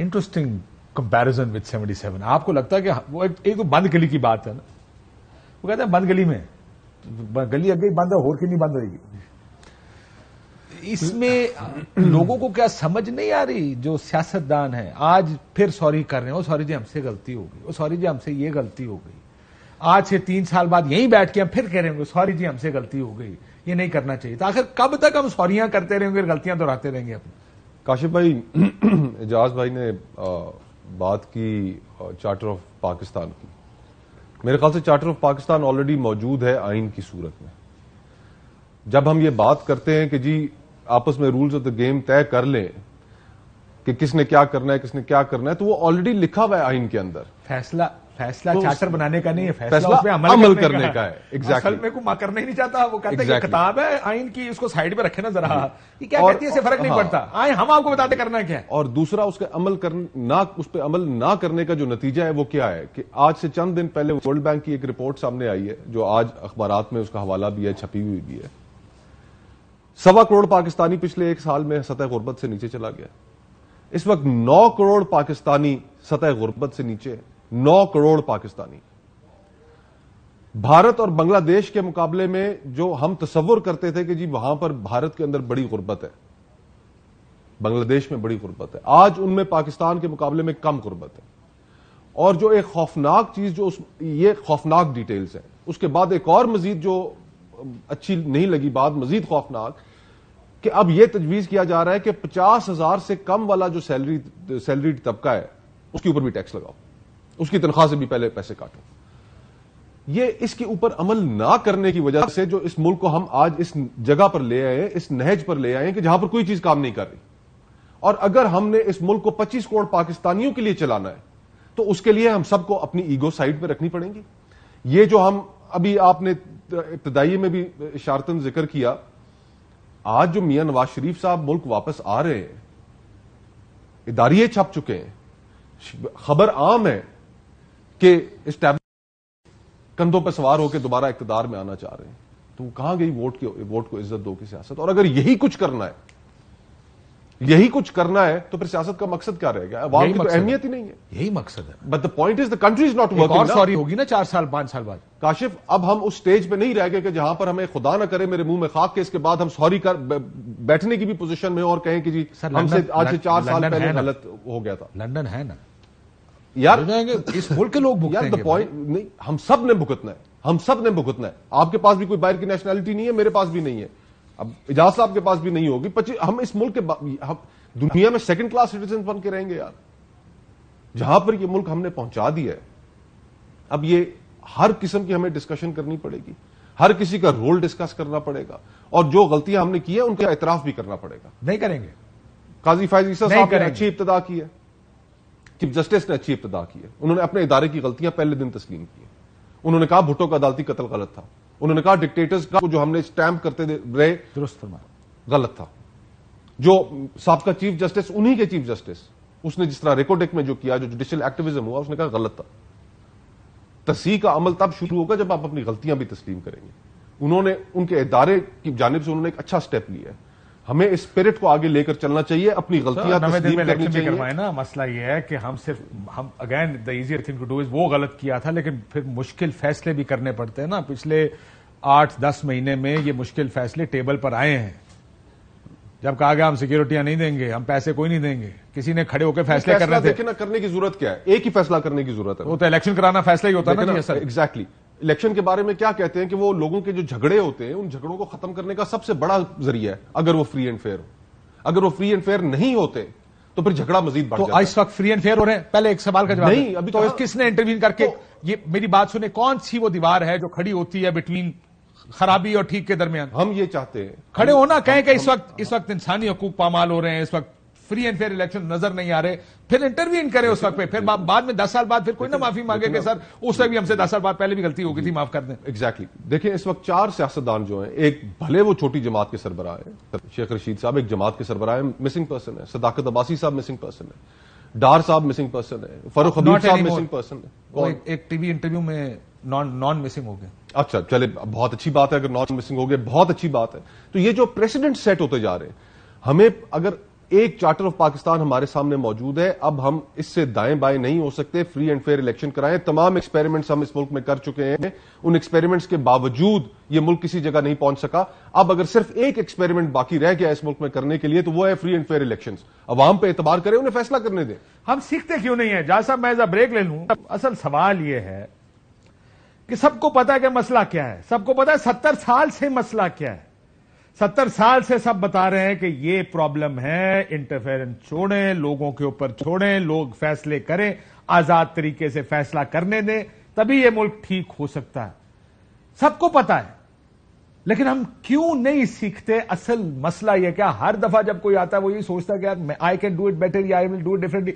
Interesting comparison with 77. آپ کو لگتا ہے کہ وہ ایک تو بند گلی کی بات ہے نا, وہ کہتے ہیں بند گلی میں گلی اگے بند ہے, ہور کی نہیں بند ہوئے گی. اس میں لوگوں کو کیا سمجھ نہیں آ رہی, جو سیاستدان ہیں آج پھر سوری کر رہے ہیں, وہ سوری جی ہم سے غلطی ہو گئی, وہ سوری جی ہم سے یہ غلطی ہو گئی. آج سے 3 سال بعد یہیں بیٹھ کے ہم پھر کہہ رہے ہیں سوری جی ہم سے غلطی ہو گئی, یہ نہیں کرنا چاہیے. تو آخر کب تک ہم سوریاں کرتے رہیں گے, غلطیاں دہراتے رہیں گے اپنی؟ کاشف بھائی, اعجاز بھائی نے بات کی چارٹر آف پاکستان کی. میرے خیال سے چارٹر آف پاکستان آلریڈی موجود ہے آئین کی صورت میں. جب ہم یہ بات کرتے ہیں کہ جی آپس میں رولز آف دا گیم طے کر لیں کہ کس نے کیا کرنا ہے کس نے کیا کرنا ہے, تو وہ آلریڈی لکھا ہوا ہے آئین کے اندر. فیصلہ چارٹر بنانے کا نہیں ہے, فیصلہ اس پہ عمل کرنے کا ہے. اصل میں کوئی کرنا ہی نہیں چاہتا, وہ کہتے ہیں یہ کتاب ہے آئین کی, اس کو سائڈ پہ رکھے نا ذرا, یہ کیا کہتی ہے اس سے فرق نہیں پڑتا, آئے ہم آپ کو بتاتے کرنا کیا ہے. اور دوسرا اس پہ عمل نہ کرنے کا جو نتیجہ ہے وہ کیا ہے کہ آج سے چند دن پہلے ورلڈ بینک کی ایک رپورٹ سامنے آئی ہے جو آج اخبارات میں اس کا حوالہ بھی ہے, چھپی ہوئی بھی ہے. 1.25 کروڑ پاکستانی پچھلے 1 سال میں سطح غربت سے نیچے چلا گیا. اس وقت 9 کروڑ پاکستانی سطح غربت سے نیچے, 9 کروڑ پاکستانی. بھارت اور بنگلہ دیش کے مقابلے میں جو ہم تصور کرتے تھے کہ جی وہاں پر بھارت کے اندر بڑی غربت ہے, بنگلہ دیش میں بڑی غربت ہے, آج ان میں پاکستان کے مقابلے میں کم غربت ہے. اور جو ایک خوفناک چیز, جو یہ خوفناک ڈیٹیلز ہیں, اس کے بعد ایک اور مزید جو اچھی نہیں لگی بات, مزید خوفناک, کہ اب یہ تجویز کیا جا رہا ہے کہ 50,000 سے کم والا جو سیلریڈ طبقہ ہے اس کے اوپر بھی ٹیکس لگاؤ, اس کی تنخواہ سے بھی پہلے پیسے کاٹو. یہ اس کے اوپر عمل نہ کرنے کی وجہ سے جو اس ملک کو ہم آج اس جگہ پر لے آئے, اس نہج پر لے آئے کہ جہاں پر کوئی چیز کام نہیں کر رہی. اور اگر ہم نے اس ملک کو 25 کروڑ پاکستانیوں کے لیے چلانا ہے تو اس کے لیے ہم سب کو اپنی ایگو سائڈ پہ رکھنی پڑیں گی. یہ جو ہم ابھی آپ نے ابتدائی میں بھی اشارتاً ذکر کیا, آج جو میاں نواز شریف صاحب ملک واپس آ رہے ہیں, اداریے چھپ چکے ہیں, خبر عام ہے کہ کندھوں پہ سوار ہو کے دوبارہ اقتدار میں آنا چاہ رہے ہیں. تو کہاں گئی ووٹ کو عزت دو کی سیاست؟ اور اگر یہی کچھ کرنا ہے تو پھر سیاست کا مقصد کیا رہے گا؟ عوام کی تو اہمیت ہی نہیں ہے. یہی مقصد ہے. But the point is the country is not working. اور سوری ہوگی نا 4 سال 5 سال بعد. کاشف, اب ہم اس سٹیج پہ نہیں رہ گئے کہ جہاں پر ہمیں خدا نہ کرے میرے منہ میں خاک کے اس کے بعد ہم سوری کر بیٹھنے کی بھی پوزیشن میں اور کہیں کہ جی ہم سے آج سے 4 سال پہلے غلط ہو گیا تھا. لندن ہے نا یار, اس ملک کے لوگ یار دا پوائنٹ نہیں, ہم سب نے بھگتنا ہے, ہم سب نے بھگتنا ہے. آپ کے پاس بھی کوئی باہر کی نیشنلٹی نہیں ہے, میرے پاس بھی نہیں ہے, اب اعجاز صاحب کے پاس بھی نہیں ہوگی. ہم اس ملک کے دنیا میں 2nd کلاس سٹیزن بن کے رہیں گے یار, جہاں پر یہ ملک ہم نے پہنچا دیا ہے. اب یہ ہر قسم کی ہمیں ڈسکشن کرنی پڑے گی, ہر کسی کا رول ڈسکس کرنا پڑے گا, اور جو غلطیاں ہم نے کی ہیں ان کا اعتراف بھی کرنا پڑے گا. نہیں کریں گے. قاضی فائز عیسیٰ صاحب نے اچھی ابتدا کی ہے, چیف جسٹس نے اچھی ابتدا کی ہے. انہوں نے اپنے ادارے کی غلطیاں پہلے دن تسلیم کی. انہوں نے کہا بھٹو کا عدالتی قتل غلط تھا. انہوں نے کہا ڈکٹیٹرز کا جو ہم نے اسٹیمپ کرتے رہے درست غلط تھا. جو سابقہ چیف جسٹس, انہی کے چیف جسٹس, اس نے جس طرح ریکوڈیک میں جو کیا, جو جوڈیشل ایکٹیویزم ہوا, اس نے کہا غلط تھا. تصحیح کا عمل تب شروع ہوگا جب آپ اپنی غلطیاں بھی تسلیم کریں گے. انہوں نے ان کے ادارے کی جانب سے انہوں نے ایک اچھا سٹیپ لیا ہے. ہمیں اس اسپرٹ کو آگے لے کر چلنا چاہیے, اپنی غلطیاں تسلیم کرنی چاہیے. نا مسئلہ یہ ہے کہ ہم again the easier thing to do is وہ غلط کیا تھا, لیکن پھر مشکل فیصلے بھی کرنے پڑتے ہیں نا. پچھلے 8-10 مہینے میں یہ مشکل فیصلے ٹیبل پر آئے ہیں. جب کہا گیا ہم سیکورٹیاں نہیں دیں گے, ہم پیسے کوئی نہیں دیں گے, کسی نے کھڑے ہو کے فیصلے کرنے تھے. دیکھیں نا, کرنے کی ضرورت کیا ہے, ایک ہی فیصلہ کرنے کی ضرورت ہے. وہ تو الیکشن کرانا فیصلہ ہی ہوتا ہے نا. ایگزیکٹلی. الیکشن کے بارے میں کیا کہتے ہیں کہ وہ لوگوں کے جو جھگڑے ہوتے ہیں, ان جھگڑوں کو ختم کرنے کا سب سے بڑا ذریعہ ہے اگر وہ فری اینڈ فیئر ہو. اگر وہ فری اینڈ فیئر نہیں ہوتے تو پھر جھگڑا مزید بڑھ جاتا ہے. تو اس وقت فری اینڈ فیئر ہو رہے ہیں. پہلے ایک سوال کا جواب نہیں, ابھی تو کس نے انٹروین کر کے یہ میری بات سنے, کون سی وہ دیوار ہے جو کھڑی ہوتی ہے بٹوین خرابی اور ٹھیک کے درمیان؟ ہم یہ چاہتے ہیں کھڑے ہونا, کہیں کہ اس وقت انسانی حقوق پامال ہو رہے ہیں, اس وقت فری اینڈ فیئر الیکشن نظر نہیں آ رہے, پھر انٹروین کرے اس وقت پہ, پھر بعد میں 10 سال بعد پھر کوئی نہ معافی مانگے کہ سر اس سے بھی ہم سے 10 سال بعد پہلے بھی غلطی ہو گئی تھی, معاف کر دیں. ایگزیکٹلی. دیکھیں اس وقت 4 سیاستدان جو ہیں, ایک بھلے وہ چھوٹی جماعت کے سربراہ ہیں, شیخ رشید صاحب ایک جماعت کے سربراہ ہیں, مسنگ پرسن ہے. صداقت عباسی صاحب مسنگ پرسن ہے. ڈار صاحب مسنگ پرسن ہے. فاروق حبیب صاحب مسنگ پرسن ہے. ایک ٹی وی انٹرویو میں نان مسنگ ہو گئے. اچھا چلے, بہت اچھی بات ہے اگر نان مسنگ ہو گئے, بہت اچھی بات ہے. تو یہ جو پریسیڈنٹ سیٹ ہوتے جا رہے ہیں, ہمیں اگر ایک چارٹر آف پاکستان ہمارے سامنے موجود ہے. اب ہم اس سے دائیں بائیں نہیں ہو سکتے. فری اینڈ فیئر الیکشن کرائیں. تمام ایکسپیریمنٹس ہم اس ملک میں کر چکے ہیں. ان ایکسپیریمنٹس کے باوجود یہ ملک کسی جگہ نہیں پہنچ سکا. اب اگر صرف ایک ایکسپیریمنٹ باقی رہ گیا اس ملک میں کرنے کے لیے تو وہ ہے فری اینڈ فیئر الیکشنز. عوام پہ اعتبار کریں, انہیں فیصلہ کرنے دیں. ہم سیکھتے کیوں نہیں ہیں؟ جہاں صاحب میں بریک لے لوں. اصل سوال یہ ہے کہ سب کو پتا ہے کہ مسئلہ کیا ہے. سب کو پتا ہے 70 سال سے مسئلہ کیا ہے. 70 سال سے سب بتا رہے ہیں کہ یہ پرابلم ہے. انٹرفیئرنس چھوڑیں, لوگوں کے اوپر چھوڑیں, لوگ فیصلے کریں, آزاد طریقے سے فیصلہ کرنے دیں, تبھی یہ ملک ٹھیک ہو سکتا ہے. سب کو پتا ہے, لیکن ہم کیوں نہیں سیکھتے؟ اصل مسئلہ یہ کیا, ہر دفعہ جب کوئی آتا ہے وہ یہ سوچتا ہے کہ I can do it better یا آئی ول ڈو اٹ ڈفرنٹلی.